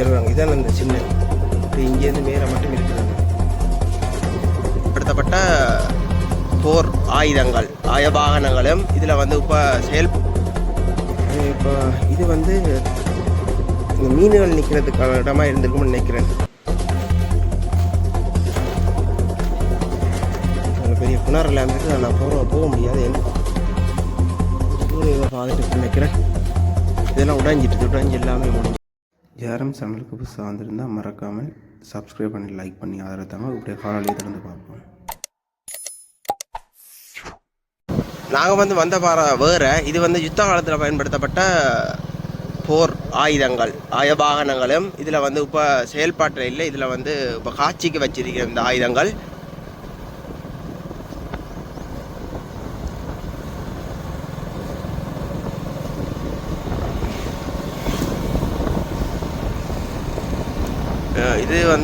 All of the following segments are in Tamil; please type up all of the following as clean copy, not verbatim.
இங்கே வருவாங்க. இதான் அந்த சின்ன இங்கேருந்து மேலே மட்டும் இருக்கிறது. படுத்தப்பட்ட போர் ஆயுதங்கள் ஆயவாகனங்களும் இதில் வந்து இப்போ இது வந்து இந்த மீன்கள் நிற்கிறதுக்கான இடமா இருந்திருக்கும்னு நினைக்கிறேன். பெரிய கிணறுல இருந்துட்டு நான் போக முடியாது. சூரிய பார்த்துட்டு நினைக்கிறேன். இதெல்லாம் உடைஞ்சி எல்லாமே முடிஞ்சு. யாரும் சேனலுக்கு புதுசாக வந்திருந்தால் மறக்காமல் சப்ஸ்கிரைப் பண்ணி லைக் பண்ணி ஆதரவு தாங்க. இப்படியே காலையிலே திறந்து பார்ப்போம். நாங்கள் வந்த வேறு இது யுத்த காலத்தில் பயன்படுத்தப்பட்ட போர் ஆயுதங்கள் ஆயவாகனங்களும் இதில் இப்போ செயல்பாட்டில் இல்லை. இதில் இப்போ காட்சிக்கு வச்சிருக்கிற இந்த ஆயுதங்கள்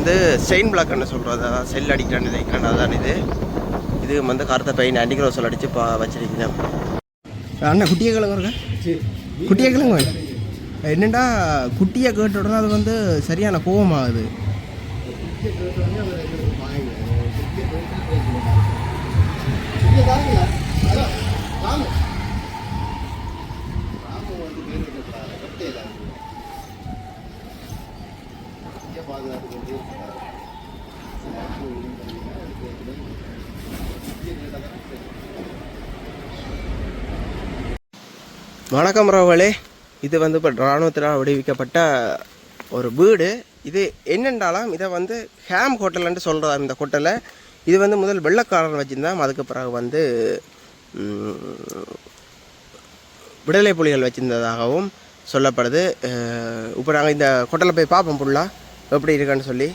இது செயின் பிளாக்னு சொல்கிறது, அதாவது செல் அடிக்கிறான்னு நினைக்கிறேன். அதுதான் இது கருத்தை பெயின் ஆன்டிக்ரோசல் அடித்து வச்சிருக்கீங்க. அண்ணா குட்டியை கிழங்கு குட்டியை கிழங்கு என்னென்னா குட்டியை கேட்ட உடனே அது சரியான கோபமாகுது. வணக்கம் ரவலே. இது இப்போ இராணுவத்தினால் விடுவிக்கப்பட்ட ஒரு வீடு. இது என்னென்றாலும் இதை ஹேம் ஹோட்டல்ன்ட்டு சொல்கிறார். இந்த ஹோட்டலை இது முதல் வெள்ளைக்காரன் வச்சுருந்தான். அதுக்கு பிறகு விடுதலை புலிகள் வச்சுருந்ததாகவும் சொல்லப்படுது. இப்போ நாங்கள் இந்த ஹோட்டலை போய் பார்ப்போம் ஃபுல்லாக எப்படி இருக்கான்னு சொல்லி.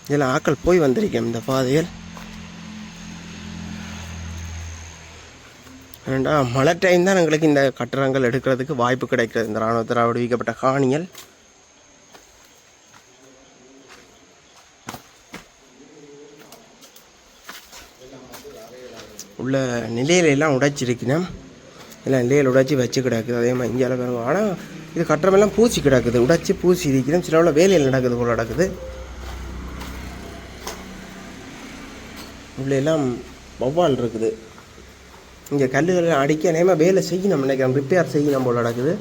இதில் ஆக்கள் போய் வந்திருக்கேன் இந்த பாதையில். ஏன்னா மழை டைம் தான் எங்களுக்கு இந்த கட்டடங்கள் எடுக்கிறதுக்கு வாய்ப்பு கிடைக்கிறது. இந்த இராணுவத்தில் விடுவிக்கப்பட்ட காணிகள் உள்ள நிலையிலெல்லாம் உடைச்சிருக்கணும். எல்லாம் நிலையில் உடைச்சி வச்சு கிடக்குது. அதே மாதிரி இங்கே பாருங்க. ஆனால் இது கட்டடமெல்லாம் பூச்சி கிடக்குது. உடைச்சி பூசி இருக்கணும். சில உள்ள வேலையில் நடக்குது போல் நடக்குது. உள்ளெல்லாம் வௌவால் இருக்குது. இங்கே கல்லுகள் அடிக்க நேமாக வேலை செய்யணும் நினைக்கிறேன். ரிப்பேர் செய்யணும் போல் நடக்குது.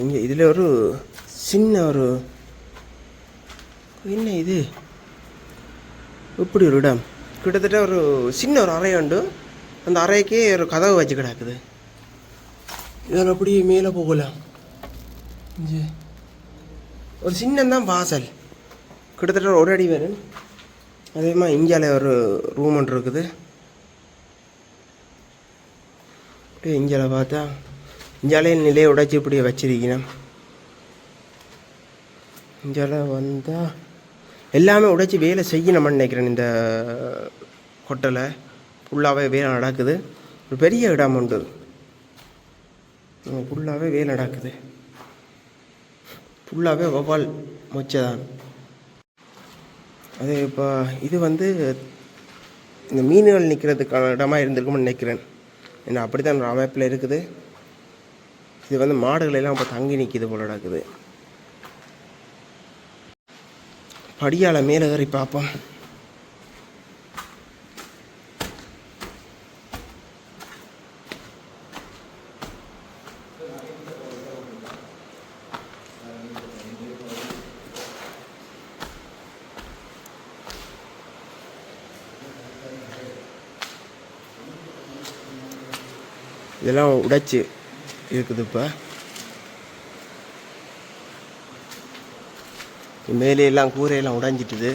இங்கே இதில் ஒரு சின்ன ஒரு என்ன இது இப்படி ஒரு இடம், கிட்டத்தட்ட ஒரு சின்ன ஒரு அறை உண்டு. அந்த அறைக்கே ஒரு கதவு வச்சு கிடக்குது. இதில் அப்படியே மேலே போகலாம். இங்கே ஒரு சின்னந்தான் வாசல், கிட்டத்தட்ட ஒரு அடி வரும். அதே மாதிரி இந்தியாவில் ஒரு ரூம் ஒன்று இருக்குது. அப்படியே இந்தியாவில் பார்த்தா இந்தியாவிலே நிலையை உடைச்சி இப்படியே வச்சிருக்கணும். இந்தியாவில் வந்தால் எல்லாமே உடைச்சி வேலை செய்யணும்னு நினைக்கிறேன். இந்த ஹோட்டலை ஃபுல்லாகவே வேலை நடக்குது. ஒரு பெரிய இடம் உண்டு, ஃபுல்லாகவே வேலை நடக்குது. ஃபுல்லாகவே வௌவால் மொச்சைதான். அது இப்போ இது இந்த மீன்கள் நிற்கிறதுக்கான இடமா இருந்திருக்கும்னு நினைக்கிறேன். ஏன்னா அப்படி தான் ஒரு அமைப்பில் இருக்குது. இது மாடுகளெல்லாம் இப்போ தங்கி நிற்கிது போல நடக்குது. படியால் மேலே ஏறி பார்ப்போம். இதெல்லாம் உடைச்சி இருக்குது. இப்போ மேலையெல்லாம் கூரையெல்லாம் உடைஞ்சிட்டுது.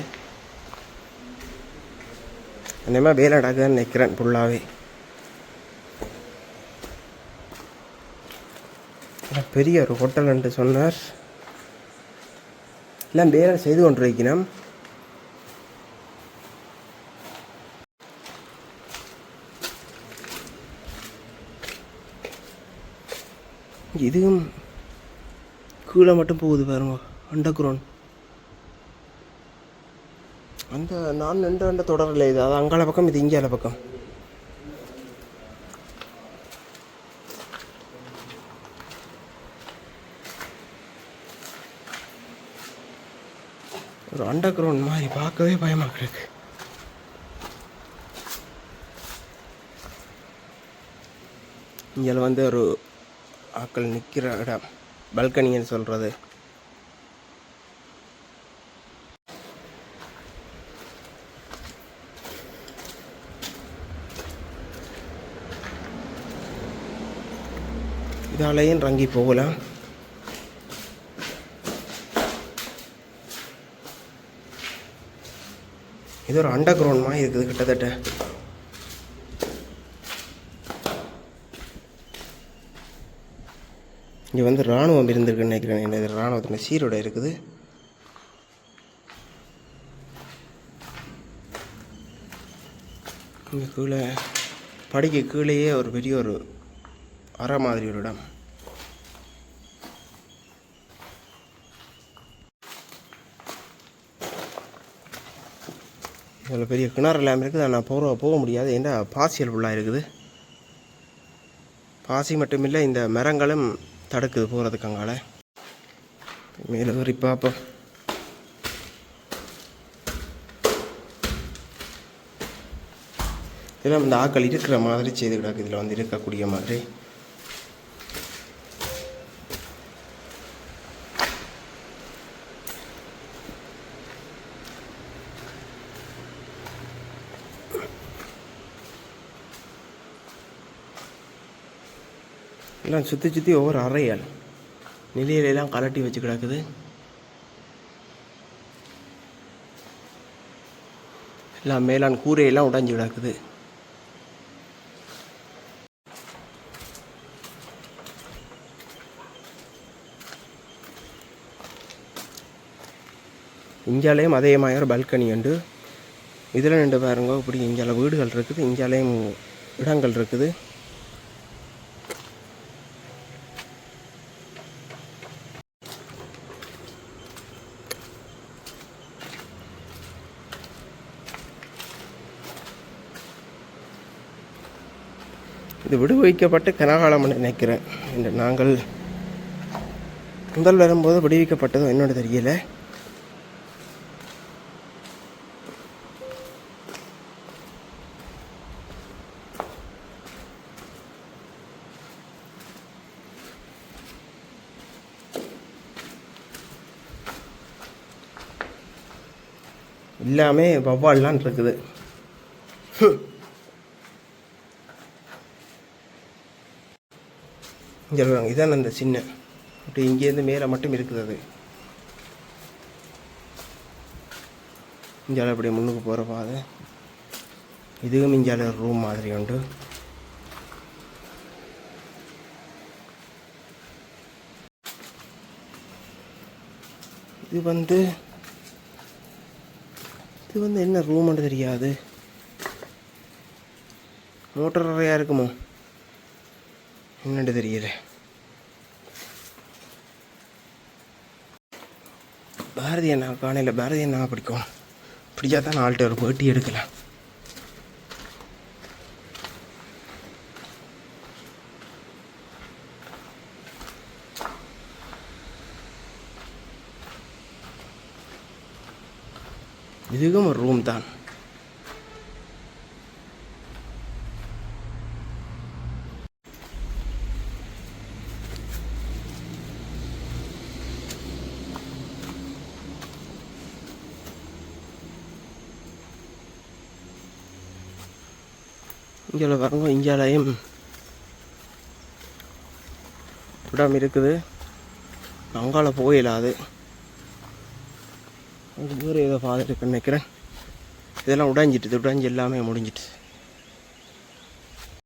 அந்த மாதிரி வேலை நடக்குதுன்னு நினைக்கிறேன் ஃபுல்லாகவே. பெரிய ஒரு ஹோட்டல் என்று சொன்னார். எல்லாம் வேலை செய்து கொண்டு வைக்கணும். இதுவும் கீழே மட்டும் போகுது பாருங்க அண்டர் கிரவுண்ட். அந்த நான் நின்ற தொடரில் இது அது அங்கால பக்கம், இது இங்கால பக்கம். ஒரு அண்டர் கிரவுண்ட் மாதிரி பார்க்கவே பயமாக இருக்கு. இங்கே வந்து ஒரு ஆக்கள் நிற்கிற இடம், பல்கனின்னு சொல்கிறது. இதாலேயும் ரங்கி போகலாம். இது ஒரு அண்டர் கிரவுண்ட் மாதிரி இருக்குது கிட்டத்தட்ட. இங்கே வந்து இராணுவம் இருந்திருக்குன்னு நினைக்கிறேன். என்ன இது இராணுவத்தின் சீரோட இருக்குது. இங்கே கீழே படிக்க கீழேயே ஒரு பெரிய ஒரு அறை மாதிரி ஒரு இடம். இதில் பெரிய கிணறு எல்லாம் இருக்குது. ஆனால் போக முடியாது. ஏன்னா பாசியல் ஃபுல்லாக இருக்குது. பாசி மட்டும் இல்லை, இந்த மரங்களும் தடுக்குது போகிறதுக்கு. அங்கால மேலே வரி பார்ப்போம். இதெல்லாம் இந்த ஆக்கள் இருக்கிற மாதிரி செய்து கிடக்கு. இதில் வந்து இருக்கக்கூடிய மாதிரி. எல்லாம் சுற்றி ஒவ்வொரு அறையால் நிலையிலெல்லாம் கலட்டி வச்சு கிடக்குது. எல்லாம் மேலான் கூரையெல்லாம் உடைஞ்சு கிடக்குது. இஞ்சாலையும் அதே மாதிரி பல்கனி உண்டு. இதில் நின்று பாருங்க, இப்படி இஞ்சால வீடுகள் இருக்குது, இஞ்சாலையும் இடங்கள் இருக்குது. இது விடுவிக்கப்பட்டு கனகாலம் நினைக்கிறேன். இந்த நாங்கள் முதல் வரும்போது விடுவிக்கப்பட்டதும் என்னோட தெரியல. எல்லாமே வவ்வால்லாம் இருக்குது. இங்கே இதான் அந்த சின்ன அப்படி இங்கேருந்து மேலே மட்டும் இருக்குது. அது இஞ்சால அப்படியே முன்னுக்கு போகிற பாதை. இதுவும் இஞ்சால ரூம் மாதிரி உண்டு. இது வந்து என்ன ரூம்னு தெரியாது. மோட்டர் அறையாக இருக்குமோ என்னென்று தெரியல. பாரதி அண்ணா காணையில் பாரதி அண்ணா பிடிக்கும். பிடிச்சா தான் நாள்கிட்ட ஒரு பேட்டி எடுக்கலாம். இதுவும் ஒரு ரூம் தான். இங்கே பாருங்க, இந்தியாலையும் இடம் இருக்குது. அங்கால போயிடாது. அது வேறு ஏதோ பாதை இருக்குன்னு நினைக்கிறேன். இதெல்லாம் உடைஞ்சிட்டு எல்லாமே முடிஞ்சிட்டு.